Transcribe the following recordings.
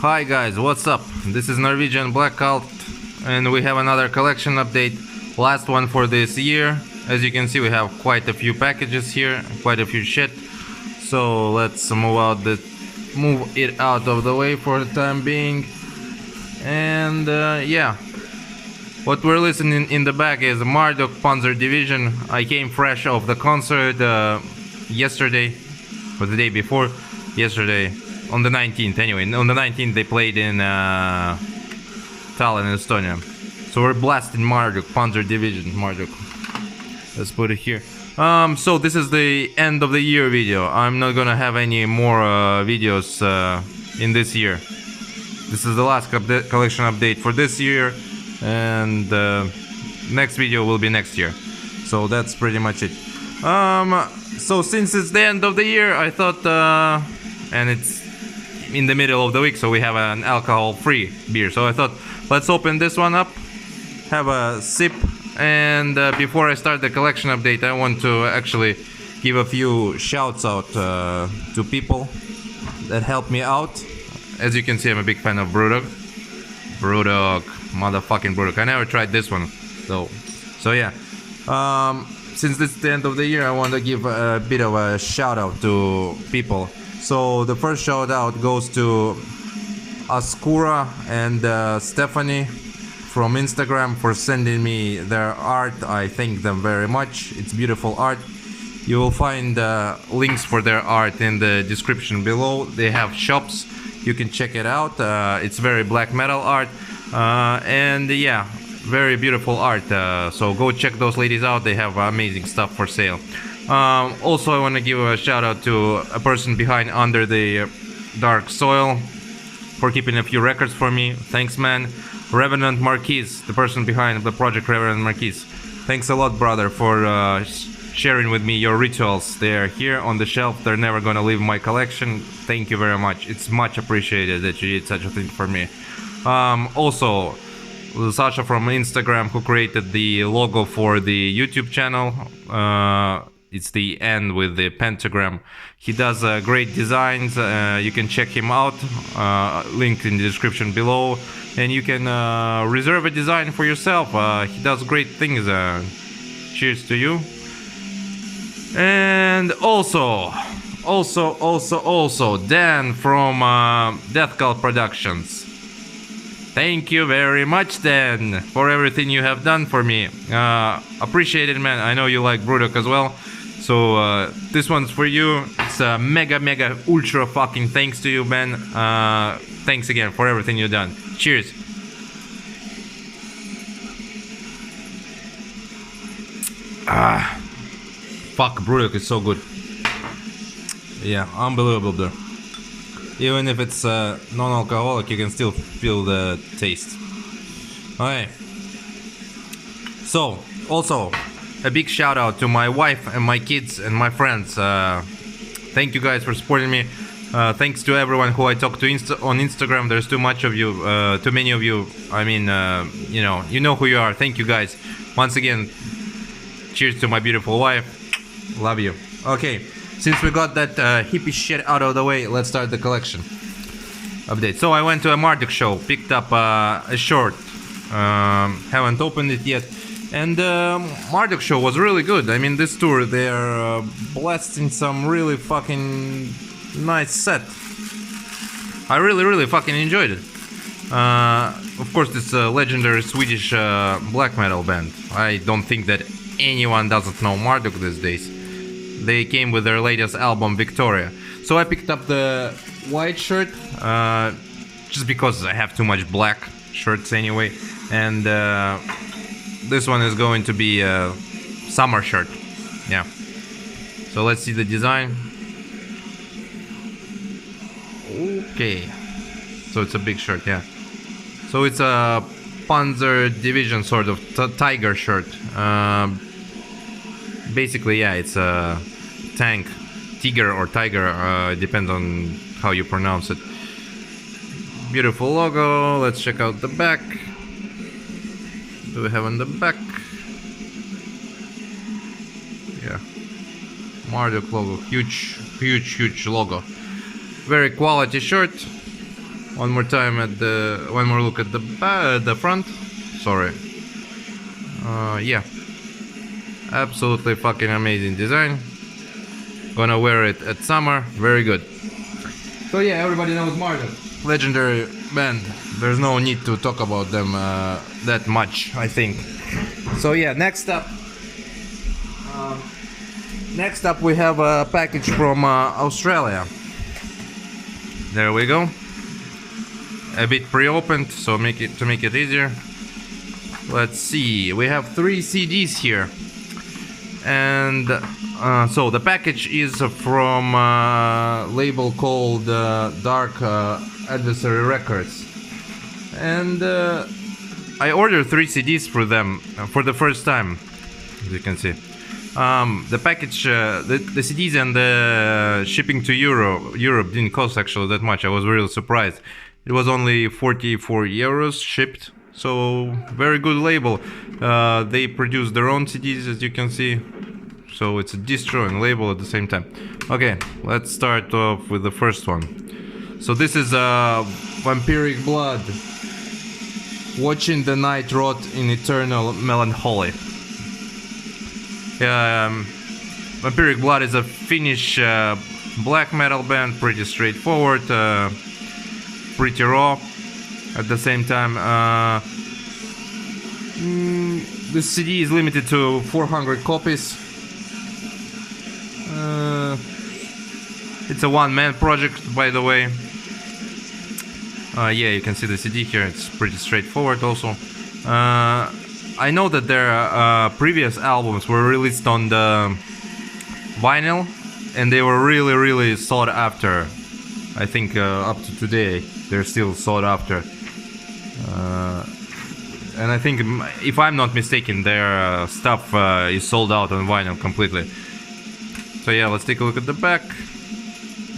Hi guys, what's up? This is Norwegian Black Kvlt, and we have another collection update, last one for this year. As you can see, we have quite a few packages here, quite a few shit. So let's move it out of the way for the time being. And yeah, what we're listening in the back is Marduk Panzer Division. I came fresh off the concert yesterday, or the day before yesterday. On the 19th, anyway. On the 19th, they played in Tallinn, Estonia. So we're blasting Marduk, Panzer Division, Marduk. Let's put it here. So this is the end of the year video. I'm not gonna have any more videos in this year. This is the last collection update for this year, and next video will be next year. So that's pretty much it. So since it's the end of the year, I thought, and it's in the middle of the week, so we have an alcohol-free beer. So I thought, let's open this one up, have a sip, and before I start the collection update, I want to actually give a few shouts out to people that helped me out. As you can see, I'm a big fan of Brewdog. Brewdog, motherfucking Brewdog. I never tried this one, though. So yeah, since this is the end of the year, I want to give a bit of a shout out to people. So the first shout out goes to Askura and Stephanie from Instagram for sending me their art. I thank them very much. It's beautiful art. You will find links for their art in the description below. They have shops. You can check it out. It's very black metal art. And yeah, very beautiful art. So go check those ladies out. They have amazing stuff for sale. Also, I want to give a shout out to a person behind Under the Dark Soil for keeping a few records for me. Thanks, man. Revenant Marquis, the person behind the project Revenant Marquis. Thanks a lot, brother, for sharing with me your rituals. They're here on the shelf. They're never gonna leave my collection. Thank you very much. It's much appreciated that you did such a thing for me. Also, Sasha from Instagram, who created the logo for the YouTube channel. It's the N with the pentagram. He does great designs. You can check him out. Link in the description below. And you can reserve a design for yourself. He does great things. Cheers to you. And also, Dan from Death Cult Productions. Thank you very much, Dan, for everything you have done for me. Appreciate it, man. I know you like Brewdog as well. So this one's for you. It's a mega ultra fucking thanks to you, man. Thanks again for everything you've done. Cheers. Fuck, Brewdog is so good. Yeah, unbelievable, though. Even if it's non-alcoholic, you can still feel the taste. Okay. So, also, a big shout out to my wife and my kids and my friends. Thank you guys for supporting me. Thanks to everyone who I talk to on Instagram. There's too much of you, too many of you. I mean, you know who you are. Thank you guys. Once again, cheers to my beautiful wife. Love you. Okay, since we got that hippie shit out of the way, let's start the collection update. So I went to a Marduk show, picked up a short. Haven't opened it yet. And Marduk show was really good. I mean, this tour, they're blasting some really fucking nice set. I really fucking enjoyed it. Of course, it's a legendary Swedish black metal band. I don't think that anyone doesn't know Marduk these days. They came with their latest album, Victoria. So I picked up the white shirt, just because I have too much black shirts anyway. And this one is going to be a summer shirt. Yeah. So let's see the design. Okay. So it's a big shirt, yeah. So it's a Panzer Division sort of tiger shirt. Basically, yeah, it's a tank. Tiger or tiger, depends on how you pronounce it. Beautiful logo. Let's check out the back. Do we have on the back? Yeah. Marduk logo. Huge logo. Very quality shirt. One more time at one more look at the front. Sorry. Yeah. Absolutely fucking amazing design. Gonna wear it at summer. Very good. So yeah, everybody knows Marduk. Legendary band. There's no need to talk about them that much, I think. So yeah, next up we have a package from Australia. There we go. A bit pre-opened, so to make it easier. Let's see. We have 3 CDs here, and so the package is from a label called Dark Adversary Records, and I ordered 3 CDs for them for the first time, as you can see. The package, the CDs and the shipping to Europe didn't cost actually that much. I was really surprised. It was only 44 euros shipped, so very good label. They produce their own CDs, as you can see, so it's a distro and label at the same time. Okay, let's start off with the first one. So this is Vampiric Blood, Watching the Night Rot in Eternal Melancholy. Vampiric Blood is a Finnish black metal band, pretty straightforward, pretty raw at the same time. The CD is limited to 400 copies. It's a one-man project, by the way. Yeah, you can see the CD here, it's pretty straightforward also. I know that their previous albums were released on the vinyl, and they were really sought after. I think up to today they're still sought after. And I think, if I'm not mistaken, their stuff is sold out on vinyl completely. So yeah, let's take a look at the back.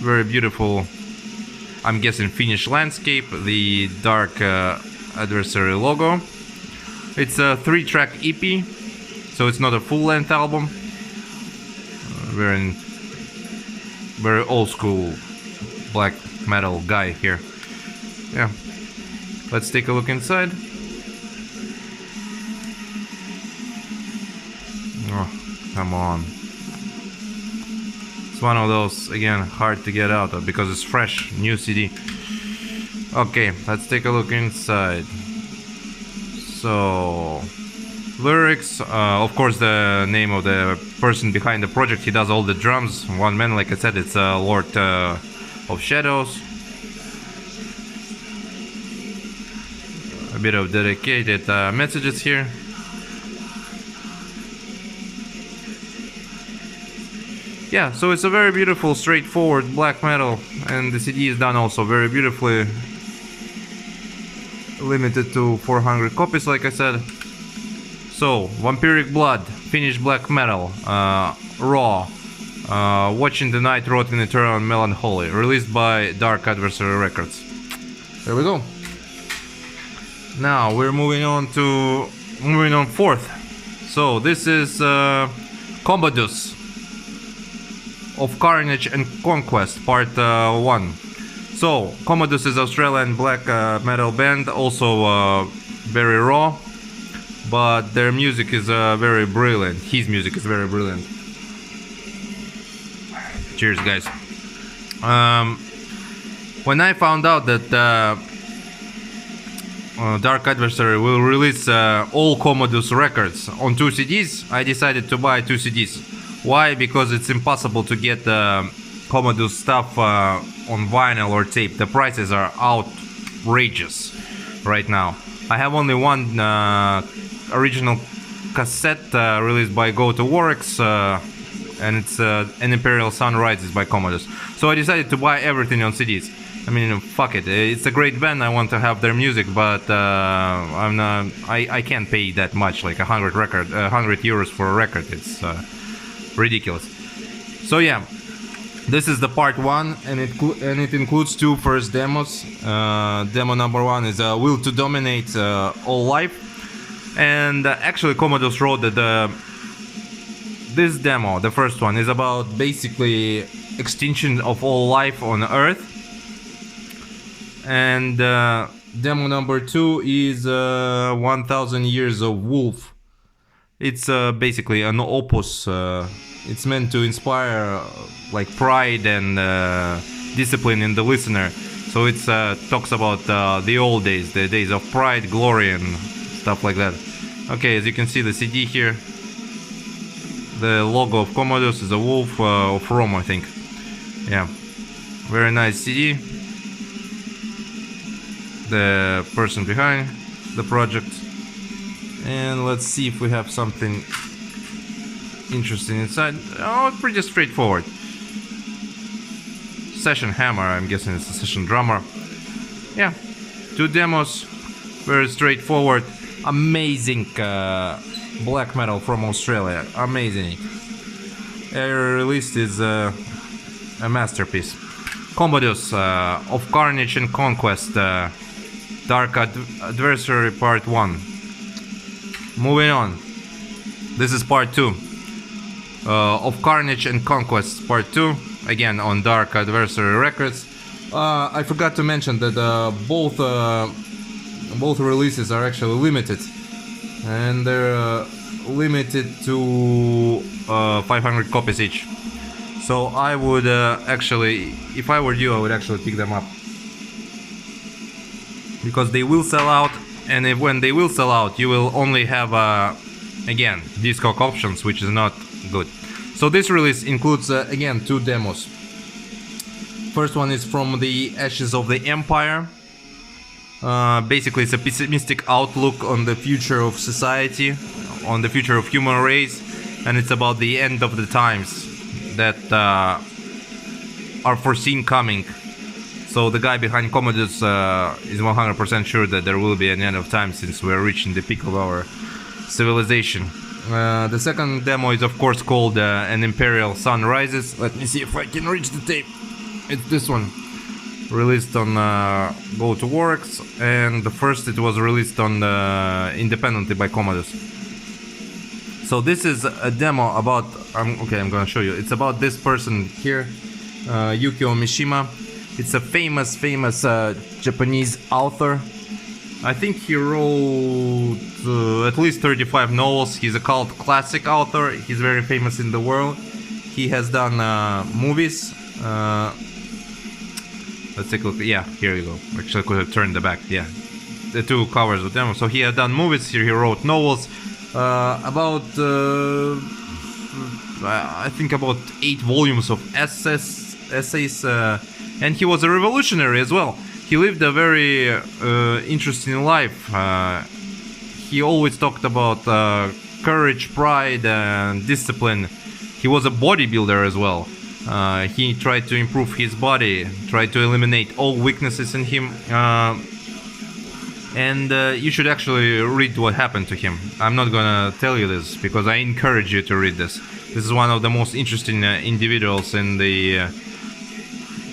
Very beautiful, I'm guessing Finnish landscape, the Dark Adversary logo. It's a 3-track EP, so it's not a full-length album. Very old school black metal guy here. Yeah, let's take a look inside. Oh, come on. It's one of those, again, hard to get out of because it's fresh, new CD. Okay, let's take a look inside. So, lyrics, of course the name of the person behind the project, he does all the drums, one man, like I said, it's Lord of Shadows. A bit of dedicated messages here. Yeah, so it's a very beautiful, straightforward black metal, and the CD is done also very beautifully. Limited to 400 copies, like I said. So, Vampiric Blood, Finnish black metal, raw, Watching the Night Rot in Eternal Melancholy, released by Dark Adversary Records. There we go. Now we're moving on fourth. So this is Commodus of Carnage and Conquest, part 1. So, Kommodus is Australian black metal band, also very raw, but their music is very brilliant. His music is very brilliant. Cheers, guys. When I found out that Dark Adversary will release all Commodus records on 2 CDs, I decided to buy 2 CDs. Why? Because it's impossible to get Commodus stuff on vinyl or tape. The prices are outrageous right now. I have only one original cassette released by Go to Works, and it's An Imperial Sun Rises by Commodus. So I decided to buy everything on CDs. I mean, fuck it. It's a great band. I want to have their music, but I can't pay that much, like 100 euros for a record. It's ridiculous. So yeah. This is the part 1, and it includes 2 first demos. Demo number 1 is Will to Dominate All Life, and actually Commodus wrote that this demo, the first one, is about basically extinction of all life on Earth. And demo number 2 is 1000 Years of Wolf. It's basically an opus. It's meant to inspire like pride and discipline in the listener. So it talks about the old days, the days of pride, glory, and stuff like that. Okay, as you can see, the CD here, the logo of Commodus is a wolf of Rome, I think. Yeah, very nice CD. The person behind the project. And let's see if we have something interesting inside. Oh, pretty straightforward. Session hammer, I'm guessing it's a session drummer. Yeah, 2 demos, very straightforward. Amazing black metal from Australia, amazing. Every release is a masterpiece. Commodus of Carnage and Conquest, Dark Adversary Part 1. Moving on, this is Part 2 of Carnage and Conquest Part 2, again on Dark Adversary Records. I forgot to mention that both releases are actually limited, and they're limited to 500 copies each. So I would actually, if I were you, I would actually pick them up, because they will sell out, and when they will sell out, you will only have again Discog options, which is not good. So this release includes again 2 demos. First one is From the Ashes of the Empire. Basically it's a pessimistic outlook on the future of society, on the future of human race, and it's about the end of the times that are foreseen coming. So the guy behind Commodus is 100% sure that there will be an end of time, since we're reaching the peak of our civilization. The second demo is of course called An Imperial Sun Rises. Let me see if I can reach the tape. It's this one, released on Go to Works, and the first it was released on independently by Commodus. So this is a demo about, I'm gonna show you. It's about this person here, Yukio Mishima. It's a famous Japanese author. I think he wrote at least 35 novels. He's a cult classic author. He's very famous in the world. He has done movies. Let's take a look. Yeah, here you go. Actually, I could have turned the back. Yeah, the 2 covers with them. So he had done movies. Here he wrote novels about I think about 8 volumes of essays. And he was a revolutionary as well. He lived a very interesting life. He always talked about courage, pride, and discipline. He was a bodybuilder as well. He tried to improve his body, tried to eliminate all weaknesses in him. And you should actually read what happened to him. I'm not gonna tell you this, because I encourage you to read this. This is one of the most interesting individuals in the...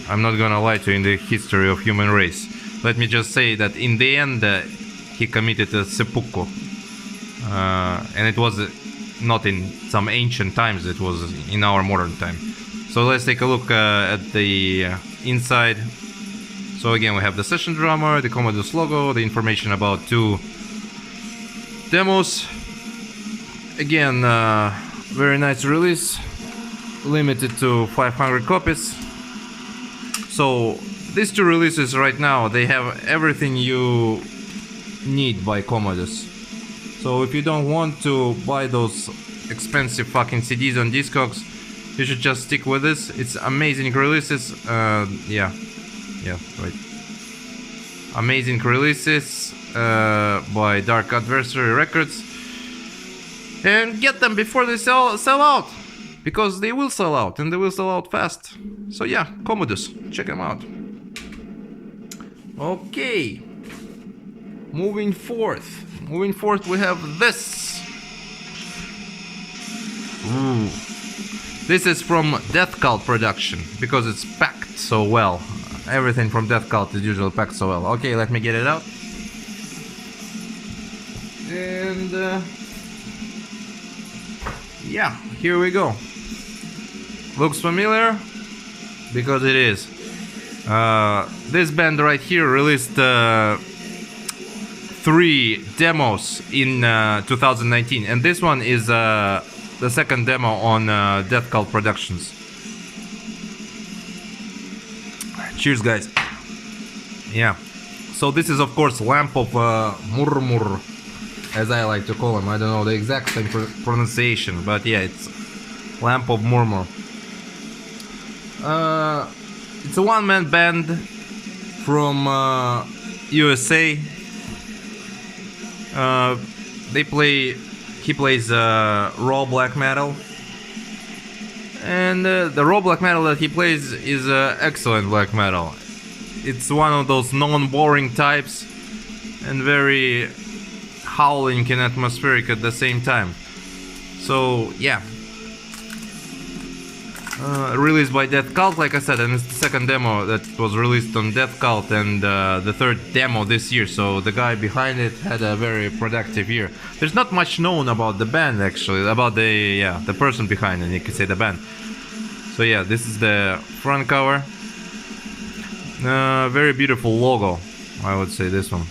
I'm not gonna lie to you, in the history of human race. Let me just say that in the end he committed a seppuku. And it was not in some ancient times, it was in our modern time. So let's take a look at the inside. So again, we have the session drummer, the Commodus logo, the information about 2 demos. Again, very nice release, limited to 500 copies. So these 2 releases right now, they have everything you need by Commodus. So if you don't want to buy those expensive fucking CDs on Discogs, you should just stick with this. It's amazing releases. Yeah, right. Amazing releases by Dark Adversary Records. And get them before they sell out. Because they will sell out, and they will sell out fast. So yeah, Commodus, check them out. Okay. Moving forth, we have this. Ooh. This is from Death Cult production, because it's packed so well. Everything from Death Cult is usually packed so well. Okay, let me get it out. And yeah, here we go. Looks familiar? Because it is. This band right here released 3 demos in 2019, and this one is the second demo on Death Cult Productions. Cheers, guys. Yeah. So this is of course Lamp of Murmuur, as I like to call him. I don't know the exact pronunciation, but yeah, it's Lamp of Murmuur. It's a one-man band from USA. He plays raw black metal, and the raw black metal that he plays is excellent black metal. It's one of those non-boring types and very howling and atmospheric at the same time. So yeah, released by Death Cult, like I said, and it's the second demo that was released on Death Cult, and the third demo this year. So the guy behind it had a very productive year. There's not much known about the band, actually, about the person behind it. You could say the band. So yeah, this is the front cover. Very beautiful logo, I would say, this one.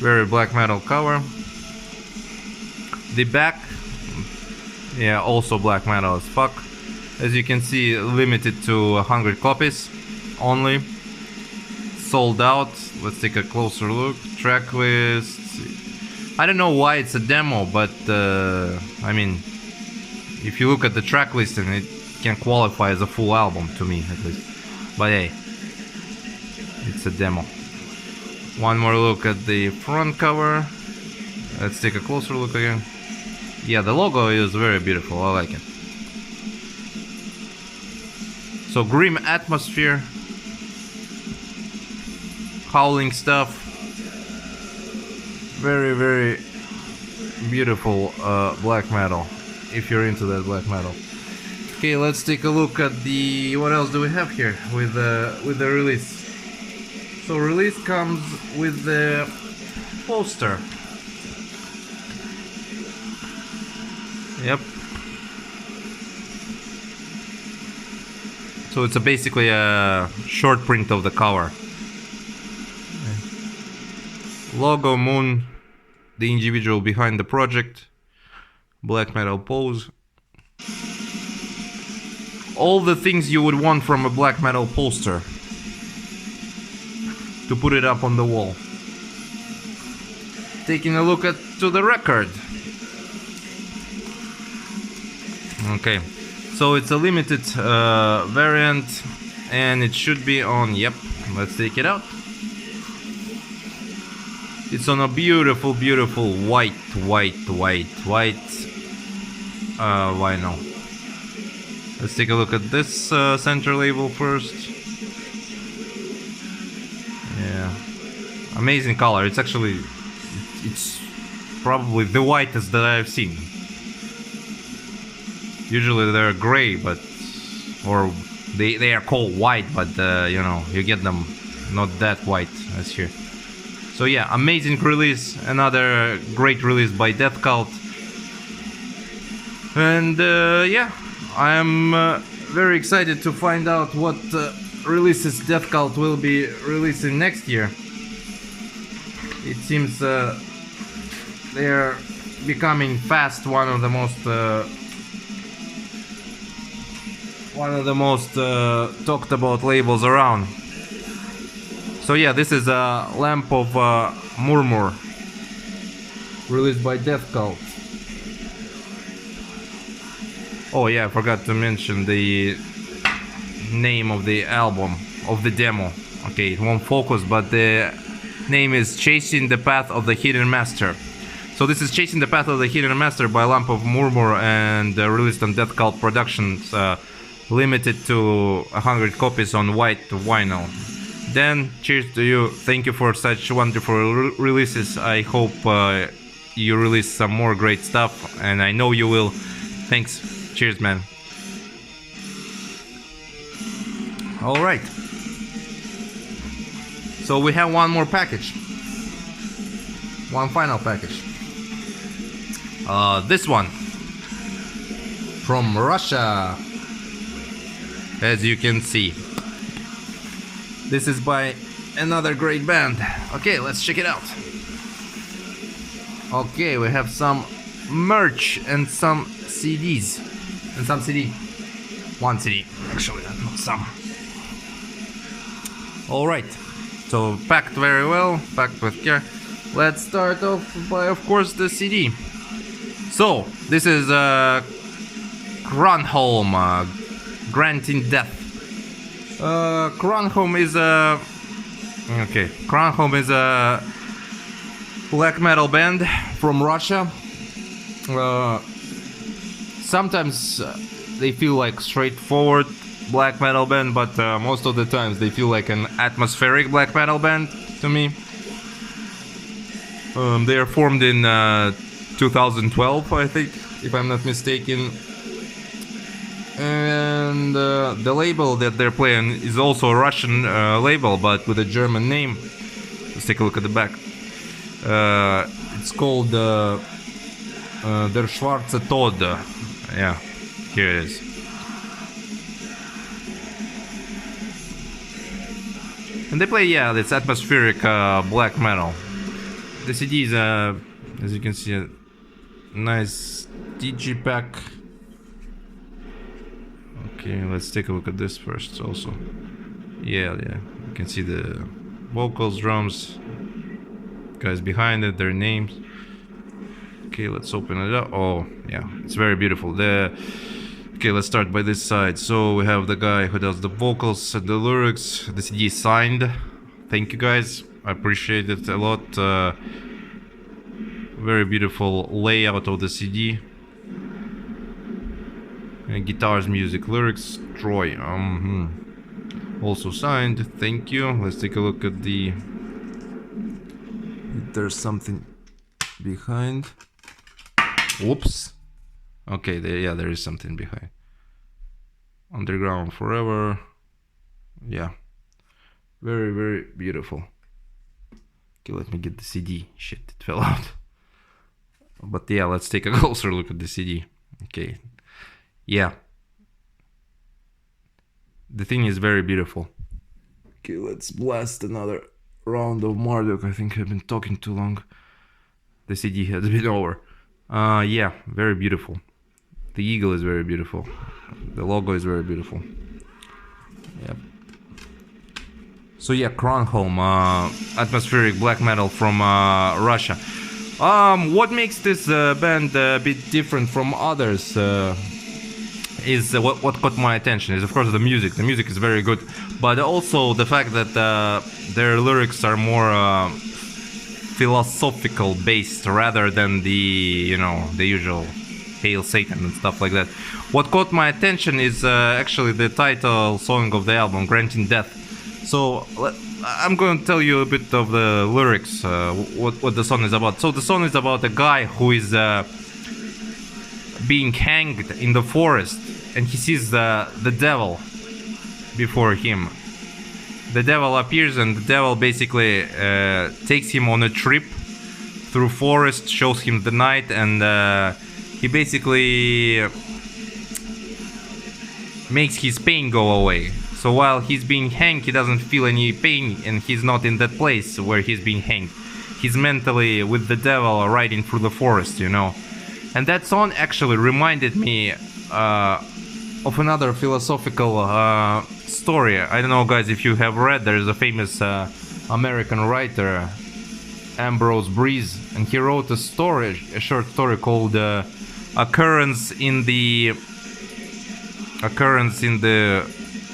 Very black metal cover. The back, yeah, also black metal as fuck. As you can see, limited to 100 copies only. Sold out. Let's take a closer look. Track list. I don't know why it's a demo, but I mean, if you look at the track listing, it can qualify as a full album to me, at least. But hey, it's a demo. One more look at the front cover. Let's take a closer look again. Yeah, the logo is very beautiful. I like it. So grim atmosphere, howling stuff. Very, very beautiful black metal, if you're into that black metal. Okay, let's take a look at the, what else do we have here with the release. So release comes with the poster. Yep. So it's basically a short print of the cover. Logo, moon, the individual behind the project, black metal pose. All the things you would want from a black metal poster to put it up on the wall. Taking a look to the record. Okay, so it's a limited variant, and it should be on, yep, let's take it out. It's on a beautiful, beautiful white vinyl. Let's take a look at this center label first. Yeah, amazing color. It's actually, it's probably the whitest that I've seen. Usually they're gray, but, or they are called white, but you know, you get them not that white as here. So yeah, amazing release, another great release by Death Cult. And yeah, I am very excited to find out what releases Death Cult will be releasing next year. It seems they are becoming fast one of the most talked about labels around. So yeah, this is a Lamp of Murmuur, released by Death Cult. Oh yeah, I forgot to mention the name of the album, of the demo. Okay, it won't focus, but the name is Chasing the Path of the Hidden Master. So this is Chasing the Path of the Hidden Master by Lamp of Murmuur, and released on Death Cult Productions, limited to 100 copies on white vinyl. Dan, cheers to you. Thank you for such wonderful releases. I hope you release some more great stuff, and I know you will. Thanks. Cheers, man. All right. So we have one more package. One final package. This one. From Russia. As you can see. This is by another great band. Okay, let's check it out. Okay, we have some merch and some CDs. And some CD. One CD, actually, not some. Alright, so packed very well, packed with care. Let's start off by, of course, the CD. So, this is Kronholm, Granting Death. Kronholm is a... Okay, Kronholm is a black metal band from Russia. Sometimes they feel like straightforward black metal band, but most of the times they feel like an atmospheric black metal band to me. They are formed in 2012, I think, if I'm not mistaken. And the label that they're playing is also a Russian label, but with a German name. Let's take a look at the back. It's called Der Schwarze Tod. Yeah, here it is. And they play, yeah, it's atmospheric black metal. The CD is, as you can see, a nice digipack. Okay, let's take a look at this first also. Yeah, you can see the vocals, drums, guys behind it, their names. Okay, let's open it up. Oh, yeah, it's very beautiful. Okay, let's start by this side. So we have the guy who does the vocals and the lyrics. The CD is signed. Thank you, guys. I appreciate it a lot. Very beautiful layout of the CD. Guitars, music, lyrics, Troy. Also signed. Thank you. Let's take a look at the... There's something behind. Whoops. Okay, there is something behind. Underground Forever. Yeah. Very, very beautiful. Okay, let me get the CD. Shit, it fell out. But yeah, let's take a closer look at the CD. Okay. Yeah. The thing is very beautiful. Okay, let's blast another round of Marduk. I think I've been talking too long. The CD has been over. Yeah, very beautiful. The eagle is very beautiful. The logo is very beautiful. Yep. So yeah, Kronholm, atmospheric black metal from Russia. What makes this band a bit different from others is what caught my attention is, of course, the music. The music is very good, but also the fact that their lyrics are more philosophical based rather than the usual Hail Satan and stuff like that. What caught my attention is actually the title song of the album, Granting Death. So I'm going to tell you a bit of the lyrics, what the song is about. So the song is about a guy who is being hanged in the forest, and he sees the devil before him. The devil appears, and the devil basically takes him on a trip through forest, shows him the night, and he basically makes his pain go away. So while he's being hanged, he doesn't feel any pain, and he's not in that place where he's being hanged. He's mentally with the devil riding through the forest, And that song actually reminded me of another philosophical story. I don't know, guys, if you have read, there's a famous American writer, Ambrose Bierce, and he wrote a short story called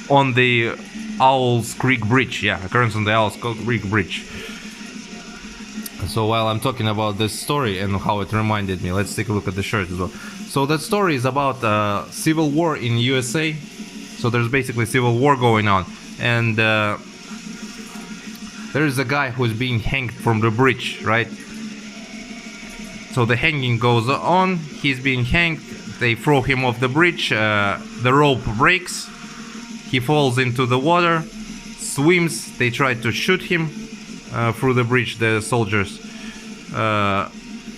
on the Owl's Creek Bridge. Yeah, Occurrence on the Owl's Creek Bridge. So while I'm talking about this story and how it reminded me, let's take a look at the shirt as well. So that story is about civil war in USA. So there's basically civil war going on, and there is a guy who is being hanged from the bridge, right? So the hanging goes on, he's being hanged, they throw him off the bridge, the rope breaks, he falls into the water, swims, they try to shoot him through the bridge, the soldiers.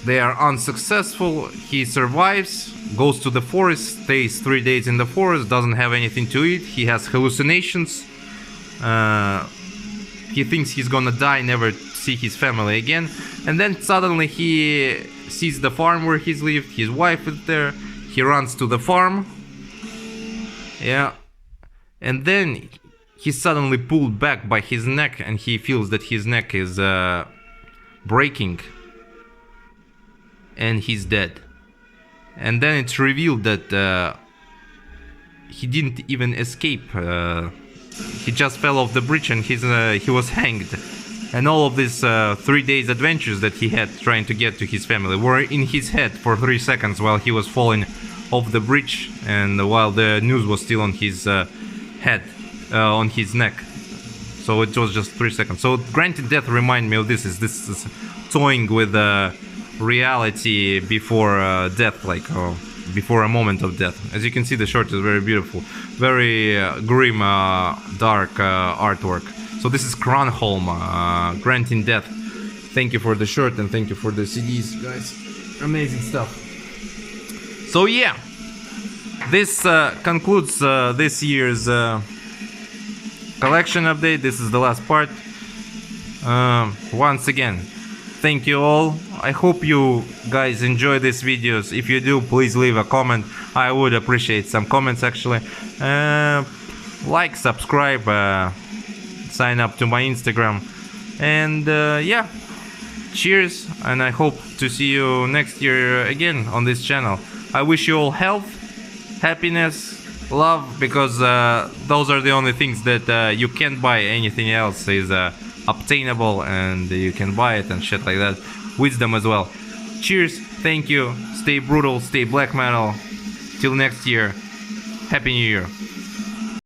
They are unsuccessful, he survives, goes to the forest, stays 3 days in the forest, doesn't have anything to eat, he has hallucinations, He thinks he's gonna die, never see his family again. And then suddenly he sees the farm where he's lived. His wife is there. He runs to the farm. Yeah. And then he's suddenly pulled back by his neck, and he feels that his neck is breaking. And he's dead. And then it's revealed that he didn't even escape. He just fell off the bridge and he was hanged. And all of these 3 days adventures that he had trying to get to his family were in his head for 3 seconds while he was falling off the bridge, and while the news was still on his head, on his neck. So it was just 3 seconds. So granted death remind me of this is toying with reality before death, like before a moment of death. As you can see, the short is very beautiful, very grim, dark artwork. So this is Kronholm, Granting Death. Thank you for the short and thank you for the CDs, guys. Amazing stuff. So yeah, this concludes this year's collection update. This is the last part. Once again, thank you all. I hope you guys enjoy these videos. If you do, please leave a comment. I would appreciate some comments actually. Like, subscribe, sign up to my Instagram, and yeah, cheers, and I hope to see you next year again on this channel. I wish you all health, happiness, love, because those are the only things that you can't buy. Anything else is obtainable and you can buy it and shit like that. Wisdom as well. Cheers, thank you, stay brutal, stay black metal. Till next year, Happy New Year.